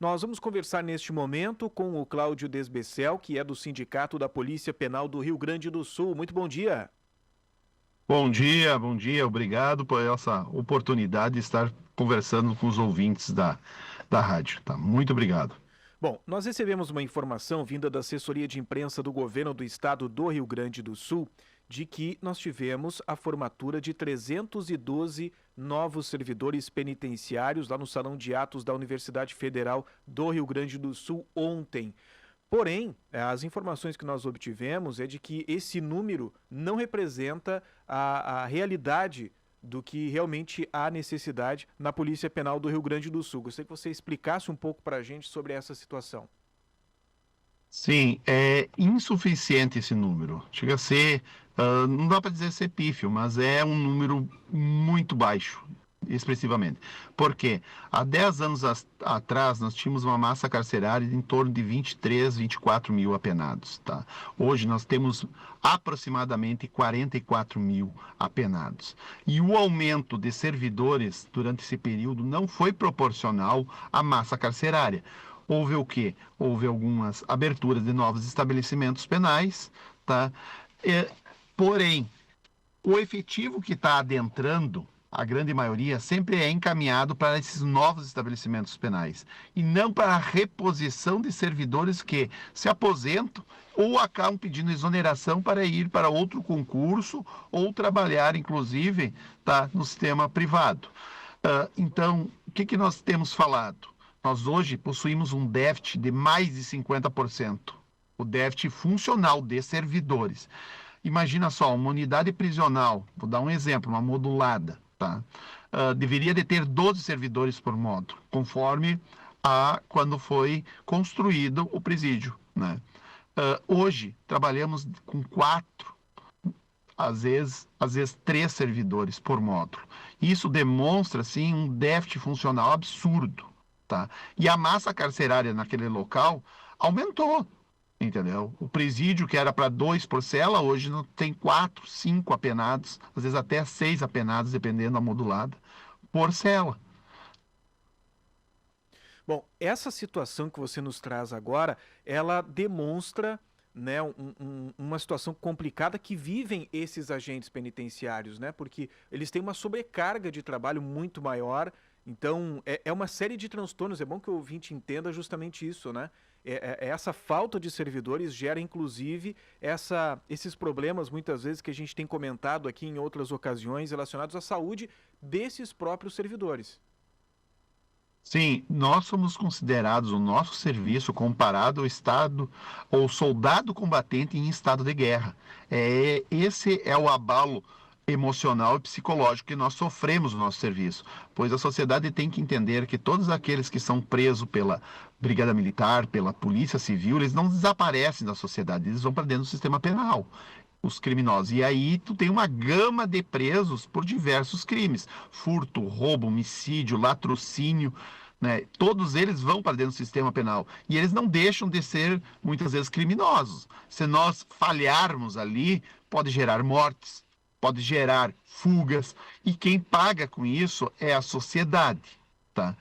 Nós vamos conversar neste momento com o Cláudio Desbecel, que é do Sindicato da Polícia Penal do Rio Grande do Sul. Muito bom dia. Bom dia, obrigado por essa oportunidade de estar conversando com os ouvintes da rádio, tá? Muito obrigado. Bom, nós recebemos uma informação vinda da assessoria de imprensa do governo do estado do Rio Grande do Sul de que nós tivemos a formatura de 312 novos servidores penitenciários lá no Salão de Atos da Universidade Federal do Rio Grande do Sul ontem. Porém, as informações que nós obtivemos é de que esse número não representa a realidade do que realmente há necessidade na Polícia Penal do Rio Grande do Sul. Gostaria que você explicasse um pouco para a gente sobre essa situação. Sim, é insuficiente esse número. Chega a ser, não dá para dizer ser pífio, mas é um número muito baixo, expressivamente. Por quê? Há 10 anos atrás, nós tínhamos uma massa carcerária de em torno de 23, 24 mil apenados. Tá? Hoje nós temos aproximadamente 44 mil apenados. E o aumento de servidores durante esse período não foi proporcional à massa carcerária. Houve o quê? Houve algumas aberturas de novos estabelecimentos penais, tá? Porém, o efetivo que está adentrando, a grande maioria, sempre é encaminhado para esses novos estabelecimentos penais e não para a reposição de servidores que se aposentam ou acabam pedindo exoneração para ir para outro concurso ou trabalhar, inclusive, tá, no sistema privado. Então, o que nós temos falado? Nós hoje possuímos um déficit de mais de 50%, o déficit funcional de servidores. Imagina só, uma unidade prisional, vou dar um exemplo, uma modulada, tá? Deveria de ter 12 servidores por módulo, conforme quando foi construído o presídio, né? Hoje, trabalhamos com 4, às vezes 3 servidores por módulo. Isso demonstra, sim, um déficit funcional absurdo. Tá? E a massa carcerária naquele local aumentou, entendeu? O presídio, que era para 2 por cela, hoje não tem 4, 5 apenados, às vezes até 6 apenados, dependendo da modulada, por cela. Bom, essa situação que você nos traz agora, ela demonstra, né, uma situação complicada que vivem esses agentes penitenciários, né? Porque eles têm uma sobrecarga de trabalho muito maior. Então, é uma série de transtornos. É bom que o ouvinte entenda justamente isso, né? Essa falta de servidores gera, inclusive, esses problemas, muitas vezes, que a gente tem comentado aqui em outras ocasiões, relacionados à saúde desses próprios servidores. Sim, nós somos considerados, o nosso serviço, comparado ao estado, ou soldado combatente em estado de guerra. Esse é o abalo emocional e psicológico que nós sofremos no nosso serviço, pois a sociedade tem que entender que todos aqueles que são presos pela Brigada Militar, pela Polícia Civil, eles não desaparecem da sociedade, eles vão para dentro do sistema penal, os criminosos. E aí tu tem uma gama de presos por diversos crimes: furto, roubo, homicídio, latrocínio, né? Todos eles vão para dentro do sistema penal e eles não deixam de ser muitas vezes criminosos. Se nós falharmos ali, pode gerar mortes, pode gerar fugas, e quem paga com isso é a sociedade, tá?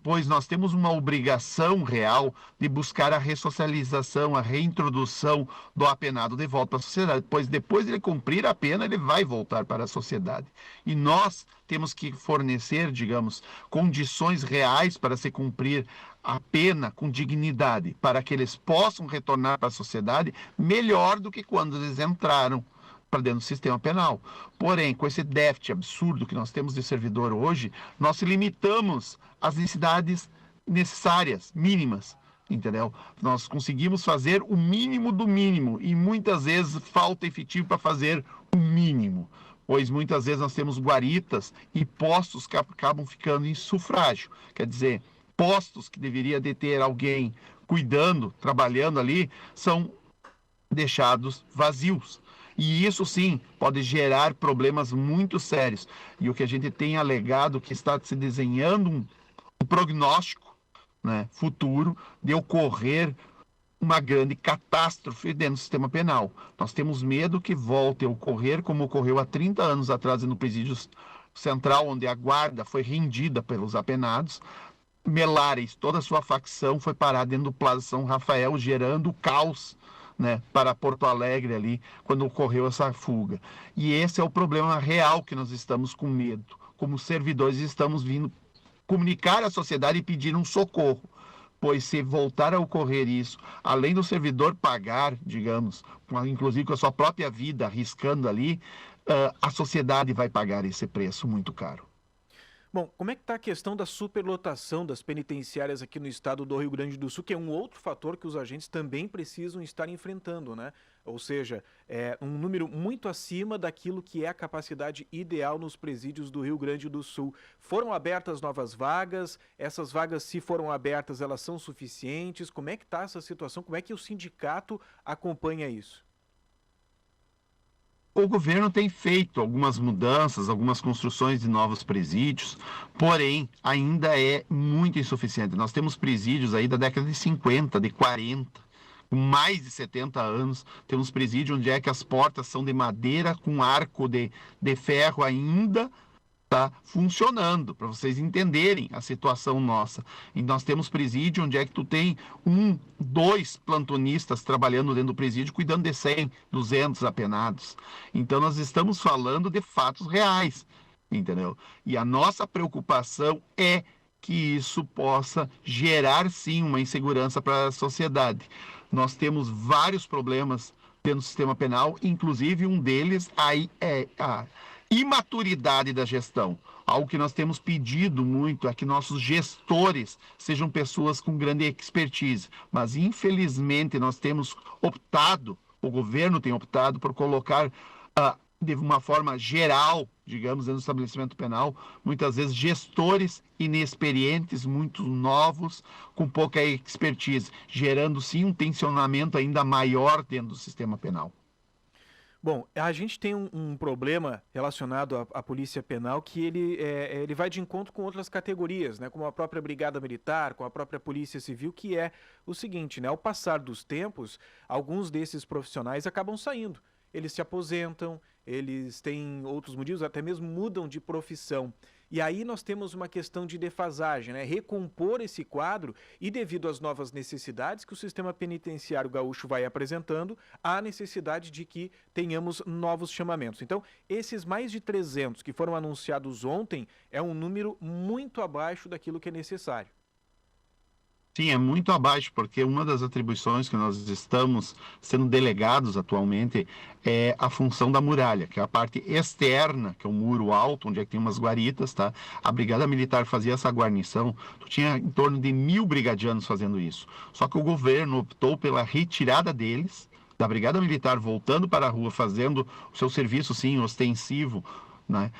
Pois nós temos uma obrigação real de buscar a ressocialização, a reintrodução do apenado de volta para a sociedade, pois depois de ele cumprir a pena, ele vai voltar para a sociedade. E nós temos que fornecer, digamos, condições reais para se cumprir a pena com dignidade, para que eles possam retornar para a sociedade melhor do que quando eles entraram para dentro do sistema penal. Porém, com esse déficit absurdo que nós temos de servidor hoje, nós limitamos as necessidades necessárias, mínimas, entendeu? Nós conseguimos fazer o mínimo do mínimo e muitas vezes falta efetivo para fazer o mínimo, pois muitas vezes nós temos guaritas e postos que acabam ficando em sufrágio, quer dizer, postos que deveria de ter alguém cuidando, trabalhando ali, são deixados vazios. E isso sim pode gerar problemas muito sérios. E o que a gente tem alegado que está se desenhando um prognóstico, né, futuro de ocorrer uma grande catástrofe dentro do sistema penal. Nós temos medo que volte a ocorrer como ocorreu há 30 anos atrás no presídio central, onde a guarda foi rendida pelos apenados, Melares, toda a sua facção foi parar dentro do Plaza São Rafael, gerando caos, né, para Porto Alegre ali, quando ocorreu essa fuga. E esse é o problema real que nós estamos com medo. Como servidores, estamos vindo comunicar à sociedade e pedir um socorro. Pois se voltar a ocorrer isso, além do servidor pagar, digamos, inclusive com a sua própria vida arriscando ali, a sociedade vai pagar esse preço muito caro. Bom, como é que está a questão da superlotação das penitenciárias aqui no estado do Rio Grande do Sul, que é um outro fator que os agentes também precisam estar enfrentando, né? Ou seja, é um número muito acima daquilo que é a capacidade ideal nos presídios do Rio Grande do Sul. Foram abertas novas vagas? Essas vagas, se foram abertas, elas são suficientes? Como é que está essa situação? Como é que o sindicato acompanha isso? O governo tem feito algumas mudanças, algumas construções de novos presídios, porém ainda é muito insuficiente. Nós temos presídios aí da década de 50, de 40, com mais de 70 anos. Temos presídio onde é que as portas são de madeira com arco de ferro ainda, tá funcionando, para vocês entenderem a situação nossa. E nós temos presídio onde é que tu tem dois plantonistas trabalhando dentro do presídio, cuidando de 100, 200 apenados. Então nós estamos falando de fatos reais, entendeu? E a nossa preocupação é que isso possa gerar sim uma insegurança para a sociedade. Nós temos vários problemas dentro do sistema penal, inclusive um deles aí é a imaturidade da gestão. Algo que nós temos pedido muito é que nossos gestores sejam pessoas com grande expertise, mas infelizmente nós temos optado, o governo tem optado por colocar de uma forma geral, digamos, dentro do estabelecimento penal, muitas vezes gestores inexperientes, muito novos, com pouca expertise, gerando sim um tensionamento ainda maior dentro do sistema penal. Bom, a gente tem um problema relacionado à polícia penal que ele vai de encontro com outras categorias, né? Como a própria Brigada Militar, com a própria Polícia Civil, que é o seguinte, né? Ao passar dos tempos, alguns desses profissionais acabam saindo. Eles se aposentam, eles têm outros motivos, até mesmo mudam de profissão. E aí nós temos uma questão de defasagem, né? Recompor esse quadro e devido às novas necessidades que o sistema penitenciário gaúcho vai apresentando, há necessidade de que tenhamos novos chamamentos. Então, esses mais de 300 que foram anunciados ontem é um número muito abaixo daquilo que é necessário. Sim, é muito abaixo, porque uma das atribuições que nós estamos sendo delegados atualmente é a função da muralha, que é a parte externa, que é o muro alto, onde é que tem umas guaritas, tá? A Brigada Militar fazia essa guarnição, tu tinha em torno de 1.000 brigadianos fazendo isso. Só que o governo optou pela retirada deles, da Brigada Militar voltando para a rua, fazendo o seu serviço, sim, ostensivo, né?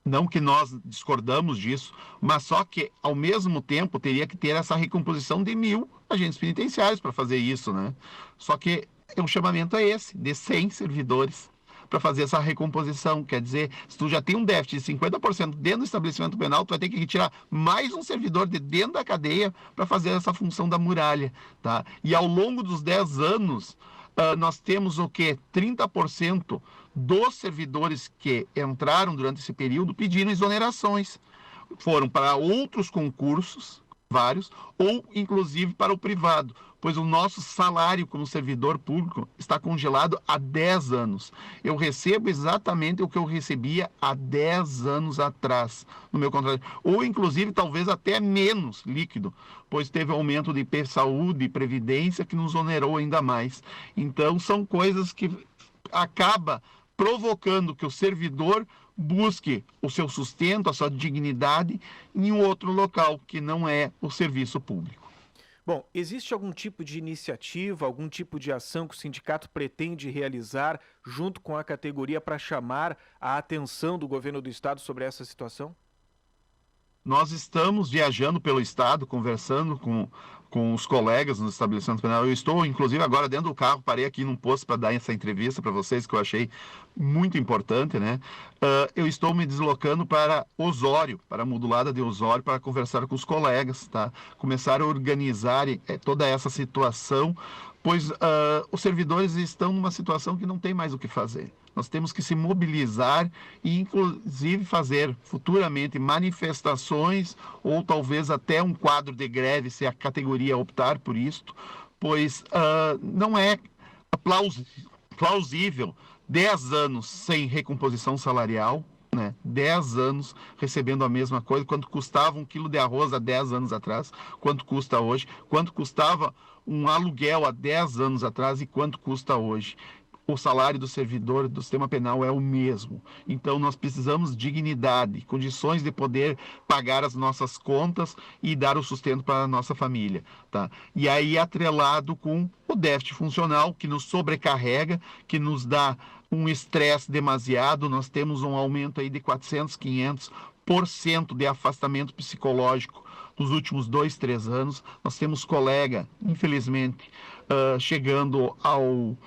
Não que nós discordamos disso, mas só que, ao mesmo tempo, teria que ter essa recomposição de 1.000 agentes penitenciários para fazer isso, né? Só que o chamamento é esse, de 100 servidores para fazer essa recomposição. Quer dizer, se tu já tem um déficit de 50% dentro do estabelecimento penal, tu vai ter que retirar mais um servidor de dentro da cadeia para fazer essa função da muralha, tá? E ao longo dos 10 anos, nós temos o quê? 30% dos servidores que entraram durante esse período pediram exonerações. Foram para outros concursos, vários, ou inclusive para o privado, pois o nosso salário como servidor público está congelado há 10 anos. Eu recebo exatamente o que eu recebia há 10 anos atrás no meu contrato, ou inclusive talvez até menos líquido, pois teve aumento de saúde e previdência que nos onerou ainda mais. Então são coisas que acaba provocando que o servidor busque o seu sustento, a sua dignidade em um outro local que não é o serviço público. Bom, existe algum tipo de iniciativa, algum tipo de ação que o sindicato pretende realizar junto com a categoria para chamar a atenção do governo do estado sobre essa situação? Nós estamos viajando pelo estado, conversando com os colegas no estabelecimento penal. Eu estou, inclusive, agora dentro do carro, parei aqui num posto para dar essa entrevista para vocês, que eu achei muito importante, né? Eu estou me deslocando para Osório, para a modulada de Osório, para conversar com os colegas, tá? Começar a organizar toda essa situação, pois os servidores estão numa situação que não tem mais o que fazer. Nós temos que se mobilizar e, inclusive, fazer futuramente manifestações ou talvez até um quadro de greve, se a categoria optar por isto, pois não é plausível 10 anos sem recomposição salarial, né? 10 anos recebendo a mesma coisa, quanto custava um quilo de arroz há 10 anos atrás, quanto custa hoje, quanto custava um aluguel há 10 anos atrás e quanto custa hoje. O salário do servidor do sistema penal é o mesmo. Então, nós precisamos de dignidade, condições de poder pagar as nossas contas e dar o sustento para a nossa família. Tá? E aí, atrelado com o déficit funcional, que nos sobrecarrega, que nos dá um estresse demasiado. Nós temos um aumento aí de 400, 500% de afastamento psicológico nos últimos 2, 3 anos. Nós temos colega, infelizmente, chegando ao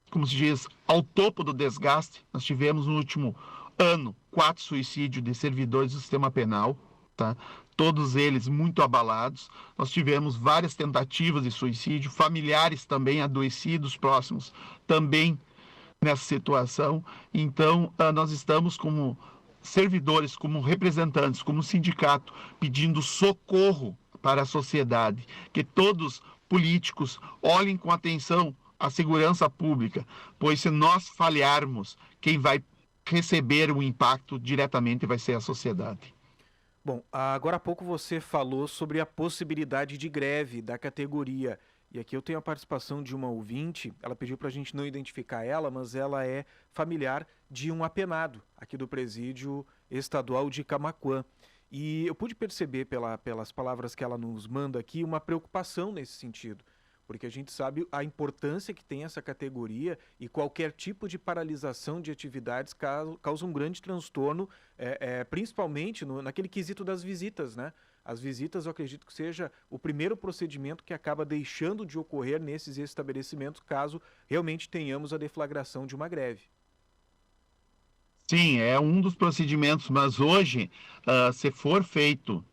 como se diz, ao topo do desgaste. Nós tivemos no último ano 4 suicídios de servidores do sistema penal, tá? Todos eles muito abalados. Nós tivemos várias tentativas de suicídio, familiares também adoecidos próximos, também nessa situação. Então, nós estamos como servidores, como representantes, como sindicato, pedindo socorro para a sociedade, que todos políticos olhem com atenção a segurança pública, pois se nós falharmos, quem vai receber o impacto diretamente vai ser a sociedade. Bom, agora há pouco você falou sobre a possibilidade de greve da categoria. E aqui eu tenho a participação de uma ouvinte, ela pediu para a gente não identificar ela, mas ela é familiar de um apenado aqui do presídio estadual de Camaquã. E eu pude perceber pelas palavras que ela nos manda aqui uma preocupação nesse sentido. Porque a gente sabe a importância que tem essa categoria e qualquer tipo de paralisação de atividades causa um grande transtorno, principalmente naquele quesito das visitas, né? As visitas, eu acredito que seja o primeiro procedimento que acaba deixando de ocorrer nesses estabelecimentos, caso realmente tenhamos a deflagração de uma greve. Sim, é um dos procedimentos, mas hoje, se for feito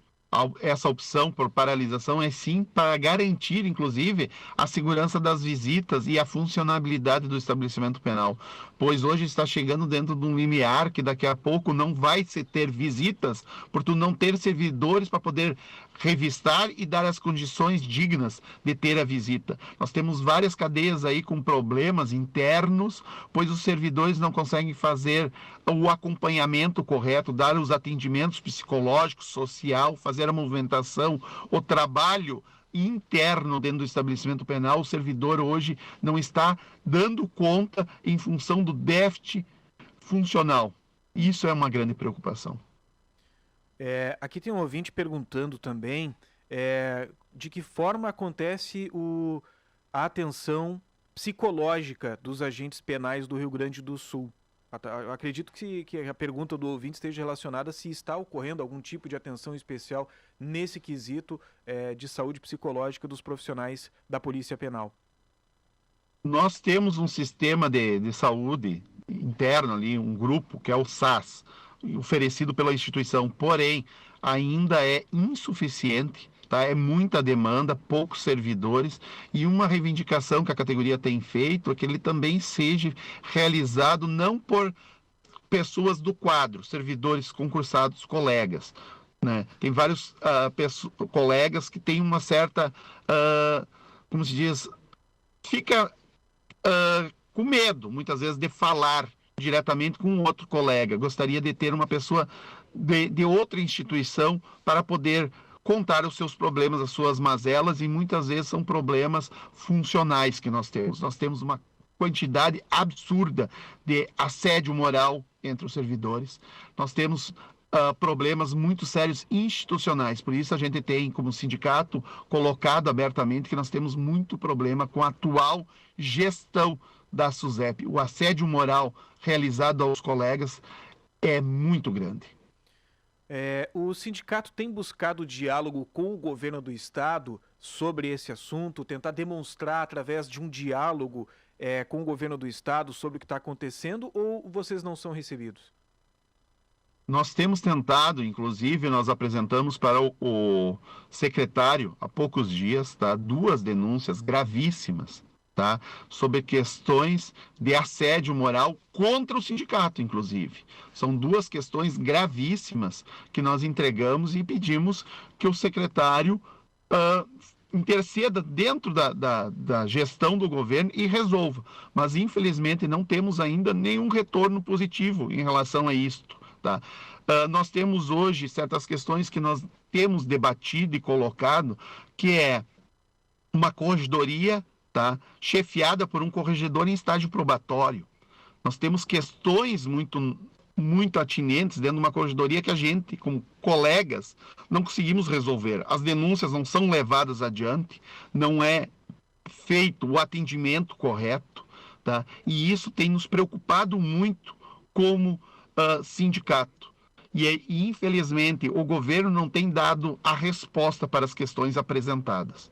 essa opção por paralisação, é sim para garantir, inclusive, a segurança das visitas e a funcionabilidade do estabelecimento penal, pois hoje está chegando dentro de um limiar que daqui a pouco não vai se ter visitas, por tu não ter servidores para poder revistar e dar as condições dignas de ter a visita. Nós temos várias cadeias aí com problemas internos, pois os servidores não conseguem fazer o acompanhamento correto, dar os atendimentos psicológicos, social, fazer a movimentação, o trabalho interno dentro do estabelecimento penal. O servidor hoje não está dando conta em função do déficit funcional. Isso é uma grande preocupação. Aqui tem um ouvinte perguntando também de que forma acontece a atenção psicológica dos agentes penais do Rio Grande do Sul. Eu acredito que a pergunta do ouvinte esteja relacionada se está ocorrendo algum tipo de atenção especial nesse quesito de saúde psicológica dos profissionais da Polícia Penal. Nós temos um sistema de saúde interno ali, um grupo que é o SAS, oferecido pela instituição, porém ainda é insuficiente. Tá? É muita demanda, poucos servidores, e uma reivindicação que a categoria tem feito é que ele também seja realizado não por pessoas do quadro, servidores concursados, colegas. Né? Tem vários colegas que têm uma certa, como se diz, fica com medo, muitas vezes, de falar diretamente com outro colega. Gostaria de ter uma pessoa de outra instituição para poder contar os seus problemas, as suas mazelas, e muitas vezes são problemas funcionais que nós temos. Nós temos uma quantidade absurda de assédio moral entre os servidores. Nós temos problemas muito sérios institucionais. Por isso a gente tem, como sindicato, colocado abertamente que nós temos muito problema com a atual gestão da SUSEP. O assédio moral realizado aos colegas é muito grande. O sindicato tem buscado diálogo com o governo do estado sobre esse assunto, tentar demonstrar através de um diálogo com o governo do estado sobre o que está acontecendo, ou vocês não são recebidos? Nós temos tentado, inclusive, nós apresentamos para o secretário há poucos dias, tá, 2 denúncias gravíssimas tá? Sobre questões de assédio moral contra o sindicato, inclusive. São duas questões gravíssimas que nós entregamos e pedimos que o secretário interceda dentro da gestão do governo e resolva. Mas, infelizmente, não temos ainda nenhum retorno positivo em relação a isto, tá? Nós temos hoje certas questões que nós temos debatido e colocado, que é uma corregedoria, tá, chefiada por um corregedor em estágio probatório. Nós temos questões muito atinentes dentro de uma corregedoria que a gente, como colegas, não conseguimos resolver. As denúncias não são levadas adiante, não é feito o atendimento correto, tá? E isso tem nos preocupado muito como sindicato. E, infelizmente, o governo não tem dado a resposta para as questões apresentadas.